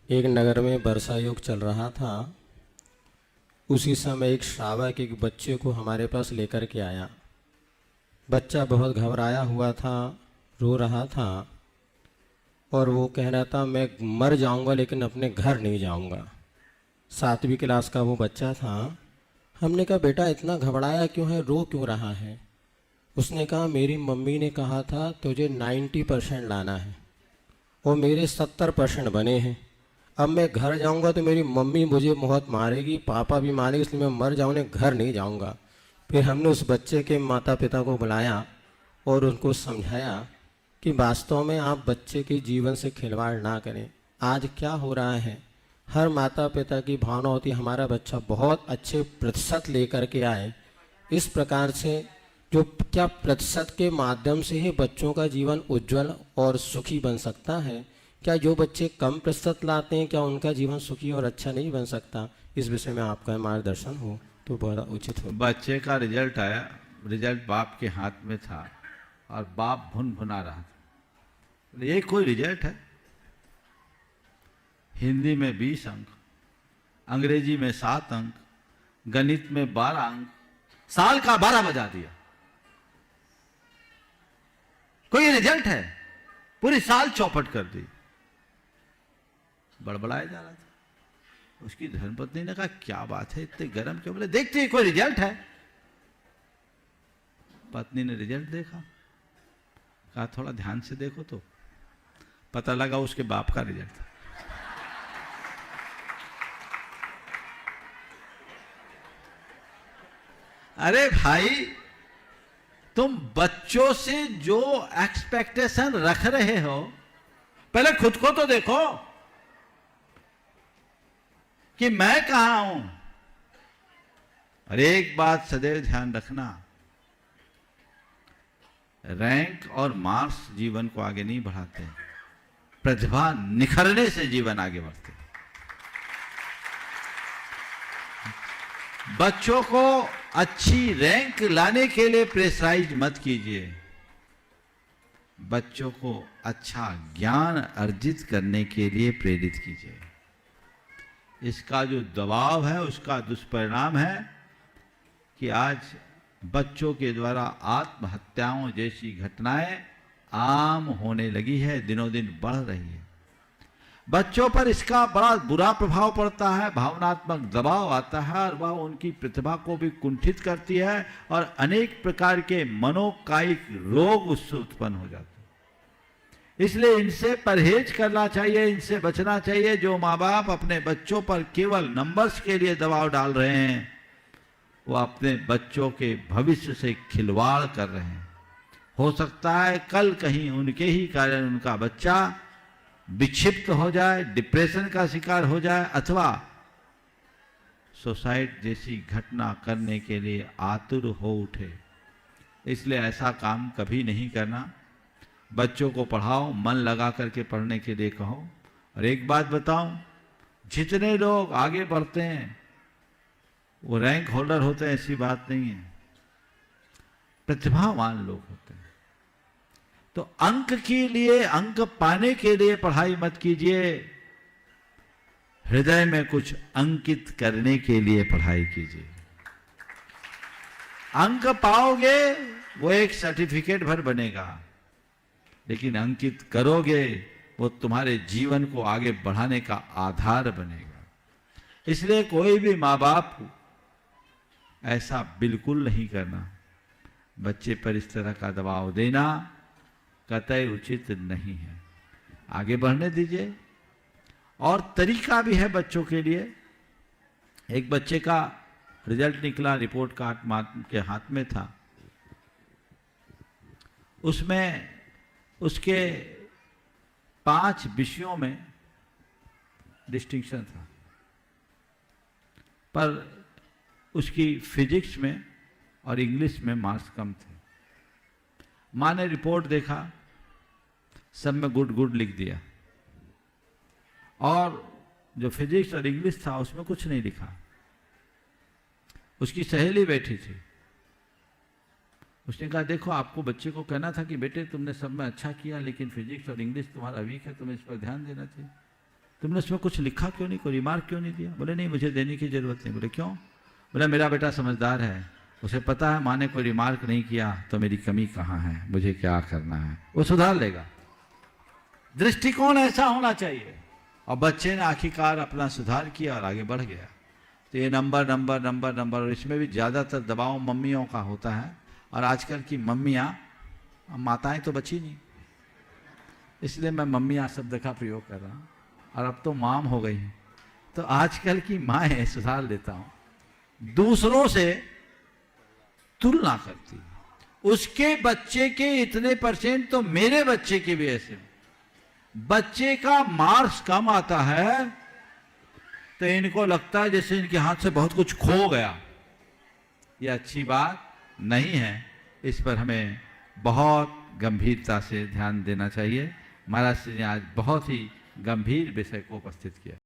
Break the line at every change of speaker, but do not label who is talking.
एक नगर में वर्षा योग चल रहा था। उसी समय एक श्रावक एक बच्चे को हमारे पास लेकर के आया। बच्चा बहुत घबराया हुआ था, रो रहा था और वो कह रहा था मैं मर जाऊंगा लेकिन अपने घर नहीं जाऊंगा। 7वीं क्लास का वो बच्चा था। हमने कहा बेटा इतना घबराया क्यों है, रो क्यों रहा है? उसने कहा मेरी मम्मी ने कहा था तुझे 90% लाना है और मेरे 70% बने हैं। अब मैं घर जाऊंगा तो मेरी मम्मी मुझे बहुत मारेगी, पापा भी मारेगी, इसलिए मैं मर जाऊंगा, घर नहीं जाऊंगा। फिर हमने उस बच्चे के माता पिता को बुलाया और उनको समझाया कि वास्तव में आप बच्चे के जीवन से खिलवाड़ ना करें। आज क्या हो रहा है, हर माता पिता की भावना होती है हमारा बच्चा बहुत अच्छे प्रतिशत लेकर के आए। इस प्रकार से जो क्या प्रतिशत के माध्यम से ही बच्चों का जीवन उज्जवल और सुखी बन सकता है? क्या जो बच्चे कम प्रतिशत लाते हैं क्या उनका जीवन सुखी और अच्छा नहीं बन सकता? इस विषय में आपका मार्गदर्शन हो तो बहुत उचित हो।
बच्चे का रिजल्ट आया, रिजल्ट बाप के हाथ में था और बाप भुन भुना रहा था। ये कोई रिजल्ट है? हिंदी में 20 अंक, अंग्रेजी में 7 अंक, गणित में 12 अंक, साल का 12 बजा दिया। कोई रिजल्ट है? पूरी साल चौपट कर दी। बड़बड़ाया जा रहा था। उसकी धर्मपत्नी ने कहा क्या बात है, इतने गर्म क्यों? बोले देखते ही कोई रिजल्ट है। पत्नी ने रिजल्ट देखा, कहा थोड़ा ध्यान से देखो तो पता लगा उसके बाप का रिजल्ट था। अरे भाई, तुम बच्चों से जो एक्सपेक्टेशन रख रहे हो, पहले खुद को तो देखो कि मैं कहां हूं। और एक बात सदैव ध्यान रखना, रैंक और मार्क्स जीवन को आगे नहीं बढ़ाते, प्रतिभा निखरने से जीवन आगे बढ़ते। बच्चों को अच्छी रैंक लाने के लिए प्रेशराइज मत कीजिए। बच्चों को अच्छा ज्ञान अर्जित करने के लिए प्रेरित कीजिए। इसका जो दबाव है उसका दुष्परिणाम है कि आज बच्चों के द्वारा आत्महत्याओं जैसी घटनाएं आम होने लगी है, दिनों दिन बढ़ रही है। बच्चों पर इसका बड़ा बुरा प्रभाव पड़ता है, भावनात्मक दबाव आता है और वह उनकी प्रतिभा को भी कुंठित करती है और अनेक प्रकार के मनोकायिक रोग उससे उत्पन्न हो जाते हैं। इसलिए इनसे परहेज करना चाहिए, इनसे बचना चाहिए। जो माँ बाप अपने बच्चों पर केवल नंबर्स के लिए दबाव डाल रहे हैं, वो अपने बच्चों के भविष्य से खिलवाड़ कर रहे हैं। हो सकता है कल कहीं उनके ही कारण उनका बच्चा विक्षिप्त हो जाए, डिप्रेशन का शिकार हो जाए अथवा सुसाइड जैसी घटना करने के लिए आतुर हो उठे। इसलिए ऐसा काम कभी नहीं करना। बच्चों को पढ़ाओ, मन लगा करके पढ़ने के लिए कहो। और एक बात बताऊं, जितने लोग आगे बढ़ते हैं वो रैंक होल्डर होते हैं ऐसी बात नहीं है, प्रतिभावान लोग होते हैं। तो अंक के लिए, अंक पाने के लिए पढ़ाई मत कीजिए, हृदय में कुछ अंकित करने के लिए पढ़ाई कीजिए। अंक पाओगे वो एक सर्टिफिकेट भर बनेगा, लेकिन अंकित करोगे वो तुम्हारे जीवन को आगे बढ़ाने का आधार बनेगा। इसलिए कोई भी माँ बाप ऐसा बिल्कुल नहीं करना। बच्चे पर इस तरह का दबाव देना कतई उचित नहीं है। आगे बढ़ने दीजिए। और तरीका भी है बच्चों के लिए। एक बच्चे का रिजल्ट निकला, रिपोर्ट कार्ड के हाथ में था। उसमें उसके 5 विषयों में डिस्टिंक्शन था, पर उसकी फिजिक्स में और इंग्लिश में मार्क्स कम थे। माँ ने रिपोर्ट देखा, सब में गुड गुड लिख दिया और जो फिजिक्स और इंग्लिश था उसमें कुछ नहीं लिखा। उसकी सहेली बैठी थी, उसने कहा देखो आपको बच्चे को कहना था कि बेटे तुमने सब में अच्छा किया, लेकिन फिजिक्स और इंग्लिश तुम्हारा वीक है, तुम्हें इस पर ध्यान देना चाहिए। तुमने उसमें कुछ लिखा क्यों नहीं, कोई रिमार्क क्यों नहीं दिया? बोले नहीं, मुझे देने की जरूरत नहीं। बोले क्यों? बोले मेरा बेटा समझदार है, उसे पता है माँ ने कोई रिमार्क नहीं किया तो मेरी कमी कहाँ है, मुझे क्या करना है, वो सुधार लेगा। दृष्टिकोण ऐसा होना चाहिए। और बच्चे ने आखिरकार अपना सुधार किया और आगे बढ़ गया। तो ये नंबर नंबर नंबर नंबर, और इसमें भी ज़्यादातर दबाव मम्मियों का होता है। और आजकल की मम्मियाँ, माताएं तो बची नहीं, इसलिए मैं मम्मियाँ शब्द का प्रयोग कर रहा हूँ। और अब तो माम हो गई हैं, तो आजकल की माएँ, सुधार लेता हूँ, दूसरों से तुलना करती, उसके बच्चे के इतने परसेंट तो मेरे बच्चे के भी ऐसे। बच्चे का मार्क्स कम आता है तो इनको लगता है जैसे इनके हाथ से बहुत कुछ खो गया। यह अच्छी बात नहीं है। इस पर हमें बहुत गंभीरता से ध्यान देना चाहिए। महाराज जी ने आज बहुत ही गंभीर विषय को उपस्थित किया।